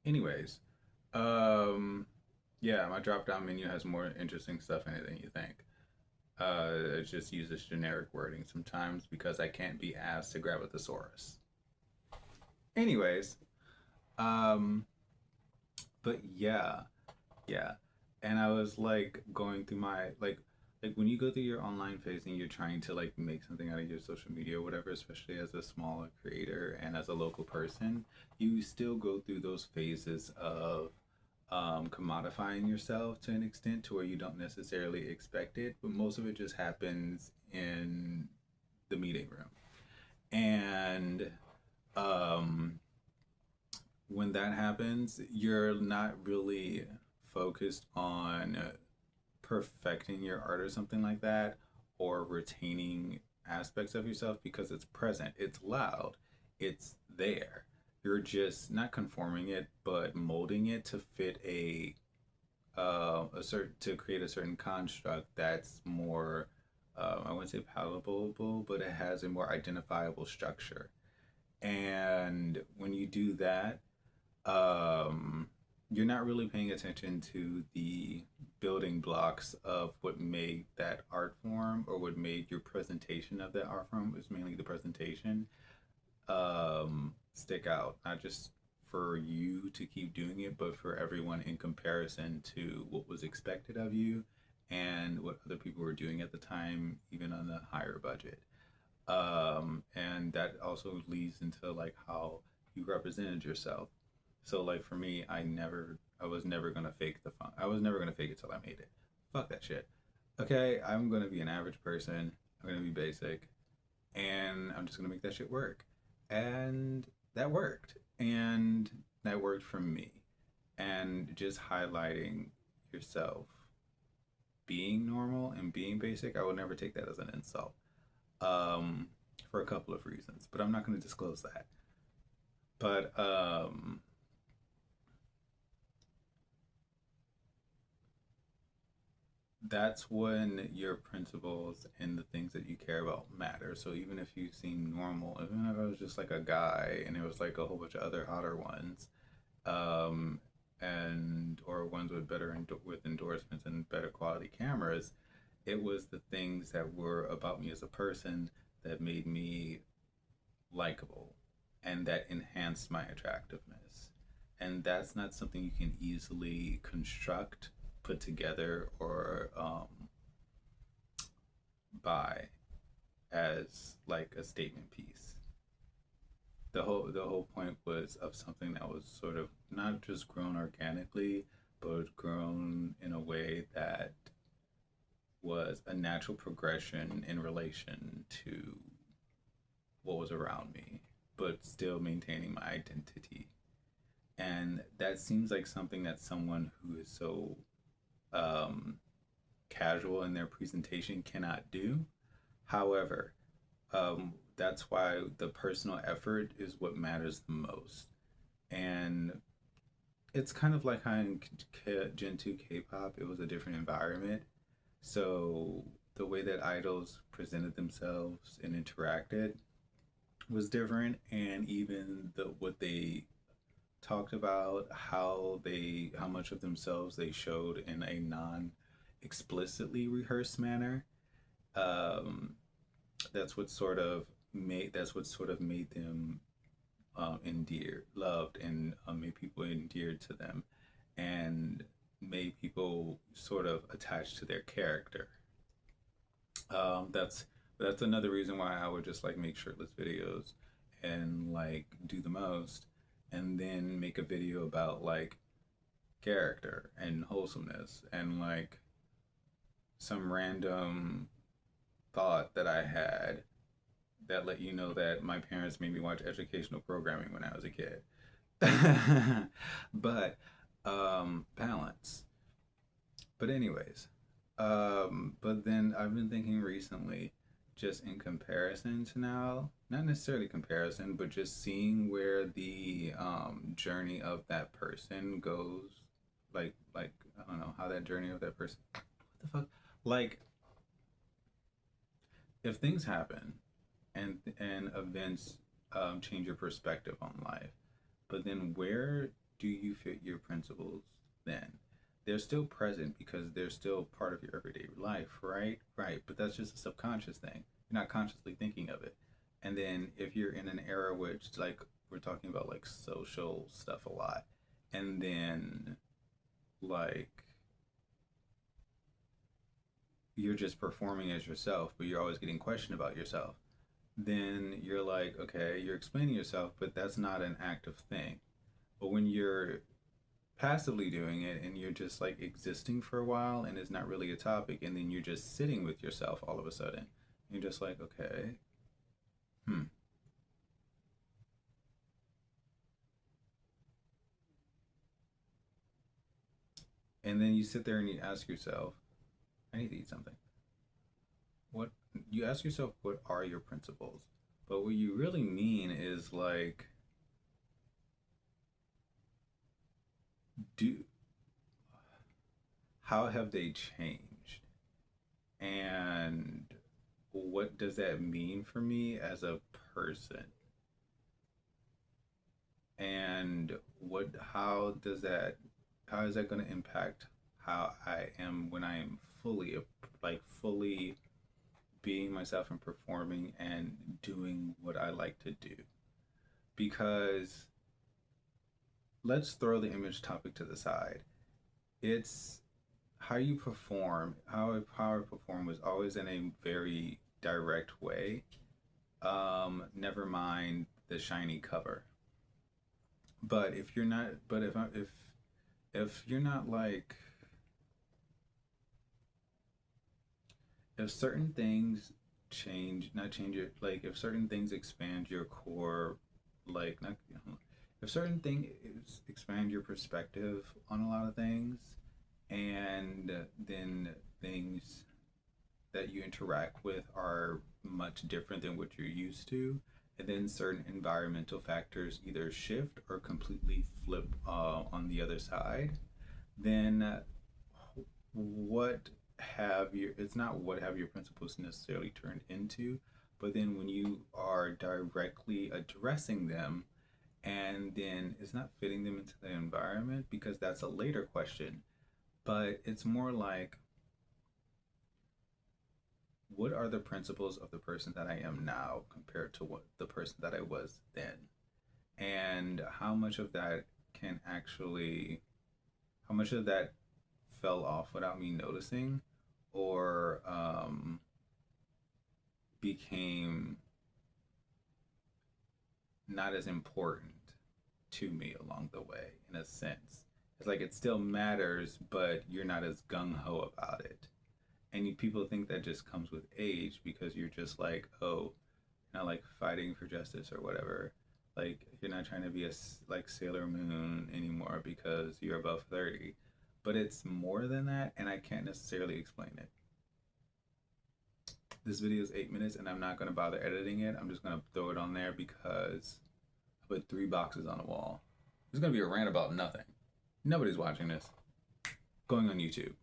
Anyways, um, yeah, my drop down menu has more interesting stuff in it than you think. It just uses generic wording sometimes because I can't be asked to grab a thesaurus. Anyways, um, but yeah, yeah. And I was like going through my like when you go through your online phase and you're trying to like make something out of your social media or whatever, especially as a smaller creator and as a local person, you still go through those phases of commodifying yourself to an extent to where you don't necessarily expect it, but most of it just happens in the meeting room. And um, when that happens, you're not really focused on perfecting your art or something like that, or retaining aspects of yourself because it's present, it's loud, it's there. You're just not conforming it, but molding it to fit a certain to create a certain construct that's more I wouldn't say palatable, but it has a more identifiable structure. And when you do that, um, you're not really paying attention to the building blocks of what made that art form or what made your presentation of that art form, is mainly the presentation, stick out, not just for you to keep doing it, but for everyone in comparison to what was expected of you and what other people were doing at the time, even on a higher budget. And that also leads into like how you represented yourself. So like for me, I was never gonna fake the fun. I was never gonna fake it till I made it. Fuck that shit. Okay, I'm gonna be an average person. I'm gonna be basic, and I'm just gonna make that shit work. And that worked. And that worked for me. And just highlighting yourself being normal and being basic, I would never take that as an insult. Um, for a couple of reasons, but I'm not going to disclose that. But that's when your principles and the things that you care about matter. So even if you seem normal, even if I was just like a guy and it was like a whole bunch of other hotter ones, um, and or ones with with endorsements and better quality cameras, it was the things that were about me as a person that made me likable and that enhanced my attractiveness. And that's not something you can easily construct, put together, or buy as like a statement piece. The whole point was of something that was sort of not just grown organically, but grown in a way that was a natural progression in relation to what was around me, but still maintaining my identity. And that seems like something that someone who is so um, casual in their presentation cannot do. However, that's why the personal effort is what matters the most. And it's kind of like how in Gen 2 K-pop, it was a different environment. So the way that idols presented themselves and interacted was different, and even what they talked about, how much of themselves they showed in a non explicitly rehearsed manner. Um, that's what sort of made them endeared, loved, and made people endeared to them, and made people sort of attached to their character. That's another reason why I would just like make shirtless videos and like do the most, and then make a video about like character and wholesomeness and like some random thought that I had that let you know that my parents made me watch educational programming when I was a kid. But balance. But anyways, but then I've been thinking recently, just in comparison to now, not necessarily comparison, but just seeing where the journey of that person goes, like I don't know how that journey of that person, what the fuck, like if things happen and events change your perspective on life, but then where do you fit your principles then? They're still present because they're still part of your everyday life, right? Right. But that's just a subconscious thing. You're not consciously thinking of it. And then if you're in an era which, like, we're talking about like social stuff a lot, and then like you're just performing as yourself, but you're always getting questioned about yourself, then you're like, okay, you're explaining yourself, but that's not an active thing. But when you're passively doing it and you're just like existing for a while and it's not really a topic, and then you're just sitting with yourself all of a sudden, you're just like, okay, hmm. And then you sit there and you ask yourself, I need to eat something. What you ask yourself, what are your principles? But what you really mean is like, do how have they changed? And what does that mean for me as a person? And what how is that going to impact how I am when I am fully fully being myself and performing and doing what I like to do? Because let's throw the image topic to the side. It's how you perform, how I perform was always in a very direct way. Never mind the shiny cover. But if you're not, but if you're not like, if certain things change, not change it, like if certain things expand your core, like not, if certain things expand your perspective on a lot of things, and then things that you interact with are much different than what you're used to, and then certain environmental factors either shift or completely flip on the other side, then what have your it's not what have your principles necessarily turned into, but then when you are directly addressing them and then it's not fitting them into the environment, because that's a later question, but it's more like, what are the principles of the person that I am now compared to what the person that I was then? And how much of that can actually, how much of that fell off without me noticing, or became not as important to me along the way, in a sense. It's like it still matters, but you're not as gung ho about it. And people think that just comes with age because you're just like, oh, you're not like fighting for justice or whatever. Like you're not trying to be a like Sailor Moon anymore because you're above 30. But it's more than that, and I can't necessarily explain it. This video is 8 minutes, and I'm not going to bother editing it. I'm just going to throw it on there because I put 3 boxes on a wall. It's going to be a rant about nothing. Nobody's watching this. Going on YouTube.